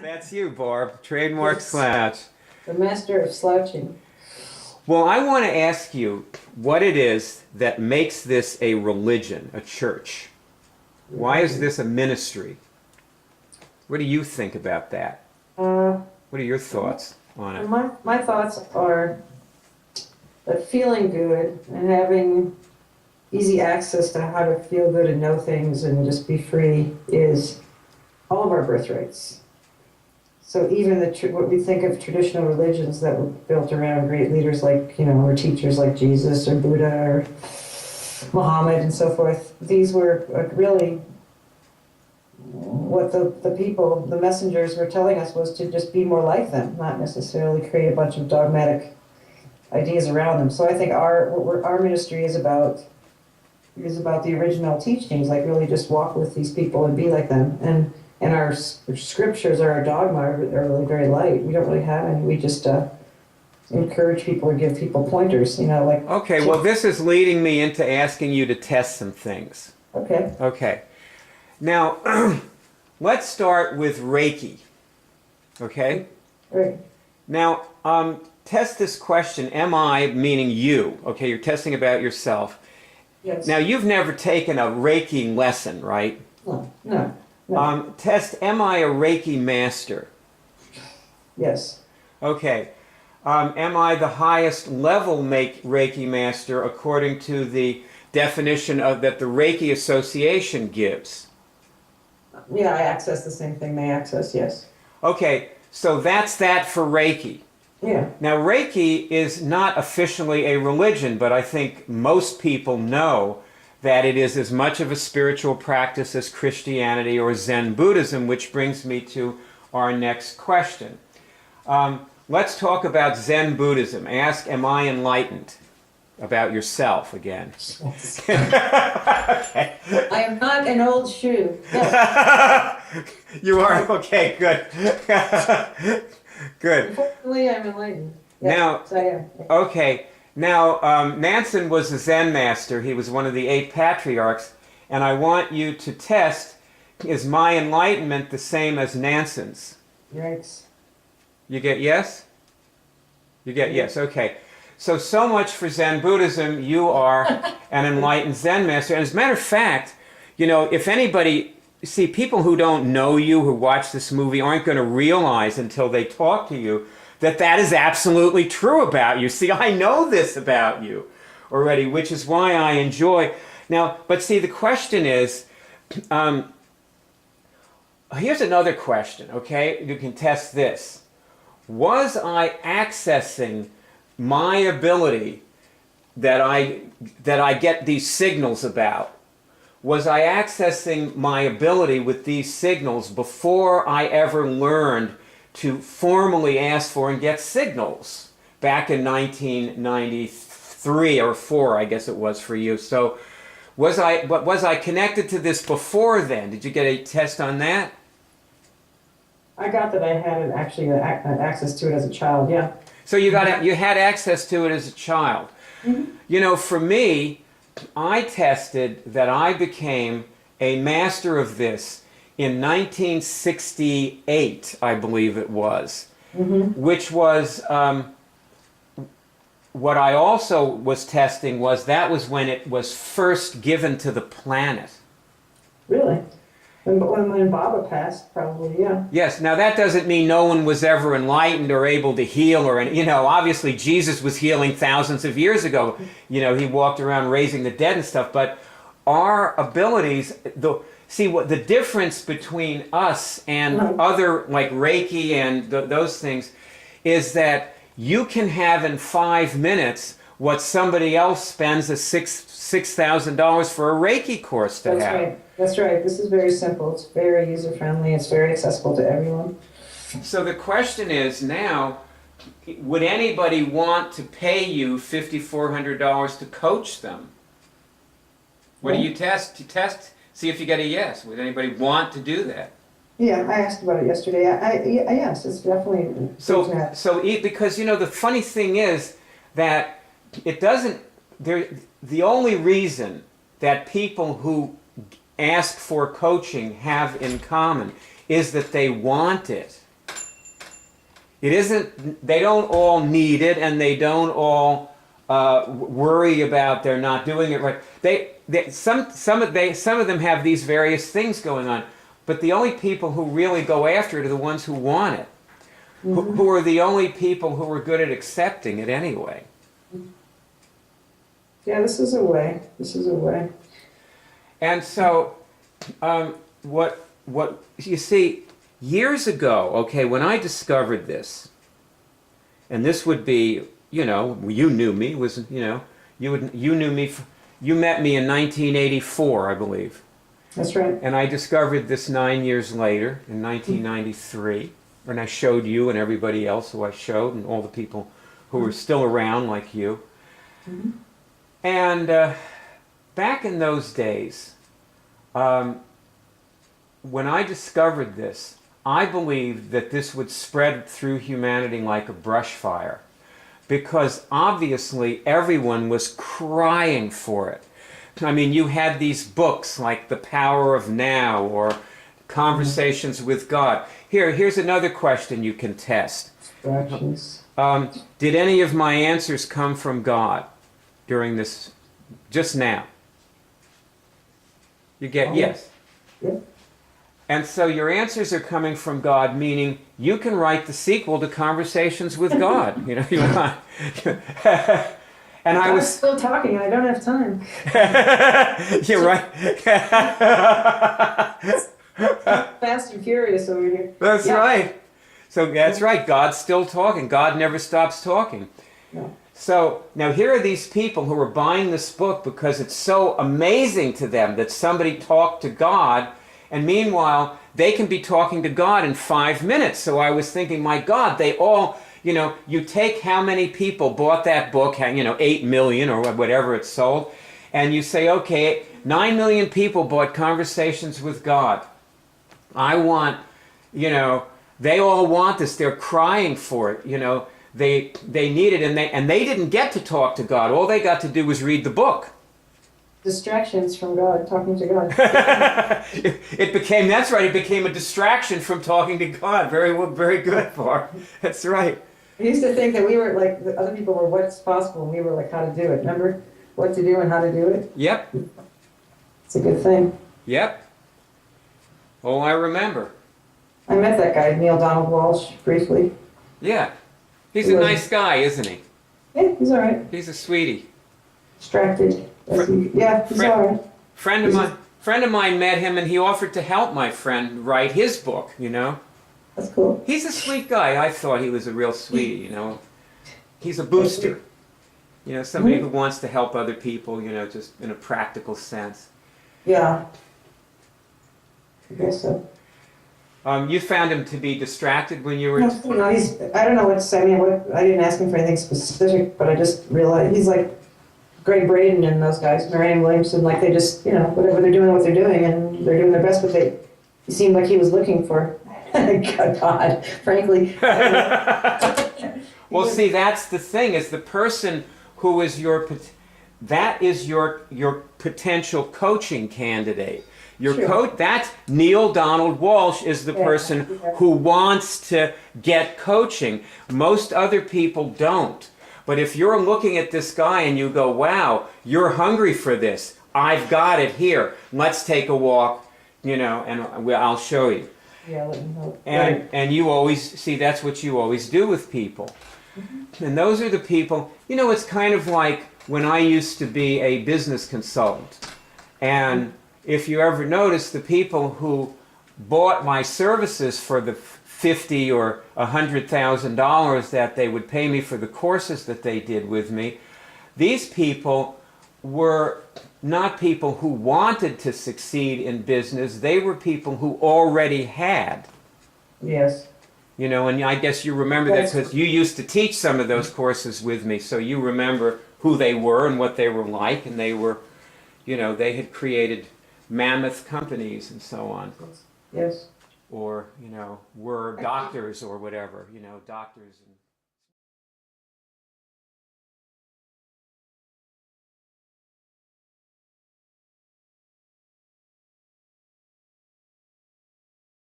That's you, Barb. Trademark slouch. The master of slouching. Well, I want to ask you what it is that makes this a religion, a church. Why is this a ministry? What do you think about that? What are your thoughts on it? My thoughts are that feeling good and having easy access to how to feel good and know things and just be free is all of our birthrights. So even what we think of traditional religions that were built around great leaders like, or teachers like Jesus or Buddha or Muhammad and so forth, these were really what the people, the messengers were telling us was to just be more like them, not necessarily create a bunch of dogmatic ideas around them. So I think our ministry is about the original teachings, like really just walk with these people and be like them. And our scriptures or our dogma are really very light. We don't really have any. We just encourage people or give people pointers, like... Okay, well, this is leading me into asking you to test some things. Okay. Okay. Now, let's start with Reiki. Okay? Right. Now, test this question, am I, meaning you. Okay, you're testing about yourself. Yes. Now, you've never taken a Reiki lesson, right? No. Test, am I a Reiki master? Yes. Okay. Am I the highest level Reiki master according to the definition that the Reiki Association gives? Yeah, I access the same thing they access, yes. Okay, so that's that for Reiki. Yeah. Now, Reiki is not officially a religion, but I think most people know that it is as much of a spiritual practice as Christianity or Zen Buddhism, which brings me to our next question. Let's talk about Zen Buddhism. Ask, am I enlightened? About yourself again. Okay. I am not an old shoe. Yes. You are? Okay, good. Good. Unfortunately, I'm enlightened. Yes, Now, so I am. okay. Now, Nansen was a Zen master. He was one of the 8 patriarchs. And I want you to test, is my enlightenment the same as Nansen's? Yikes. You get yes? You get yes, okay. So much for Zen Buddhism. You are an enlightened Zen master. And as a matter of fact, if anybody, see, people who don't know you, who watch this movie, aren't going to realize until they talk to you that is absolutely true about you. See, I know this about you already, which is why I enjoy. Now, but see, the question is, here's another question, okay? You can test this. Was I accessing my ability that I get these signals about? Was I accessing my ability with these signals before I ever learned to formally ask for and get signals back in 1993 or 4, I guess it was for you? So was I connected to this before then? Did you get a test on that? I got that I had actually access to it as a child, yeah. So you had access to it as a child. Mm-hmm. For me, I tested that I became a master of this in 1968, I believe it was, which was what I also was testing that was when it was first given to the planet. Really? When Baba passed, probably, yeah. Yes. Now that doesn't mean no one was ever enlightened or able to heal, or obviously Jesus was healing thousands of years ago. He walked around raising the dead and stuff. But our abilities, what the difference between us and other like Reiki and those things, is that you can have in 5 minutes what somebody else spends $6,000 for a Reiki course to have. Right. That's right. This is very simple. It's very user-friendly. It's very accessible to everyone. So the question is now, would anybody want to pay you $5,400 to coach them? What do you test? See if you get a yes. Would anybody want to do that? Yeah, I asked about it yesterday. Yes, it's definitely... So because, the funny thing is that it doesn't... The only reason that people who ask for coaching have in common is that they want it. It isn't, they don't all need it, and they don't all worry about they're not doing it right. Some of them have these various things going on, but the only people who really go after it are the ones who want it, who are the only people who are good at accepting it anyway. Yeah, this is a way. This is a way. And so, what you see, years ago, okay, when I discovered this, and this would be, you know, you knew me, you knew me, you met me in 1984, I believe. That's right. And I discovered this 9 years later, in 1993, and I showed you and everybody else who I showed, and all the people who were still around like you. Mm-hmm. And back in those days, when I discovered this, I believed that this would spread through humanity like a brush fire, because obviously everyone was crying for it. I mean, you had these books like The Power of Now or Conversations with God. Here's another question you can test. Did any of my answers come from God during this, just now? You get yes. Yeah. And so your answers are coming from God, meaning you can write the sequel to Conversations with God. You know, you want. And I was still talking. I don't have time. You're right. Fast and furious over here. That's right. So that's right. God's still talking. God never stops talking. No. So now here are these people who are buying this book because it's so amazing to them that somebody talked to God, and meanwhile they can be talking to God in 5 minutes. So I was thinking, my God, they all, you know, you take how many people bought that book, 8 million or whatever it sold, and you say, okay, 9 million people bought Conversations with God. I want, they all want this. They're crying for it, They need it, and they didn't get to talk to God. All they got to do was read the book. Distractions from God, talking to God. It became a distraction from talking to God. Very good, Barr. That's right. I used to think that we were like, the other people were what's possible, and we were like how to do it. Remember what to do and how to do it? Yep. It's a good thing. Yep. Oh, I remember. I met that guy, Neil Donald Walsh, briefly. Yeah. He's a nice guy, isn't he? Yeah, he's all right. He's a sweetie. Distracted. Yeah, he's all right. Friend of mine met him, and he offered to help my friend write his book, That's cool. He's a sweet guy. I thought he was a real sweetie, He's a booster. Somebody who wants to help other people, just in a practical sense. Yeah. I guess so. You found him to be distracted when you were... No, I don't know what to say. I didn't ask him for anything specific, but I just realized he's like Greg Braden and those guys, Marianne Williamson, like they just, whatever they're doing, what they're doing, and they're doing their best, but he seemed like he was looking for God, frankly. Well, see, that's the thing, is the person who is that is your potential coaching candidate. That's Neil Donald Walsh is the person who wants to get coaching. Most other people don't. But if you're looking at this guy and you go, wow, you're hungry for this. I've got it here. Let's take a walk, and I'll show you. Yeah, let me know. And you always, see, that's what you always do with people. Mm-hmm. And those are the people, it's kind of like when I used to be a business consultant. And if you ever notice, the people who bought my services for the $50,000 or $100,000 that they would pay me for the courses that they did with me, these people were not people who wanted to succeed in business. They were people who already had. Yes. And I guess you remember that because you used to teach some of those courses with me, so you remember who they were and what they were like, and they were, they had created mammoth companies and so on. Yes. Or, were doctors or whatever, doctors and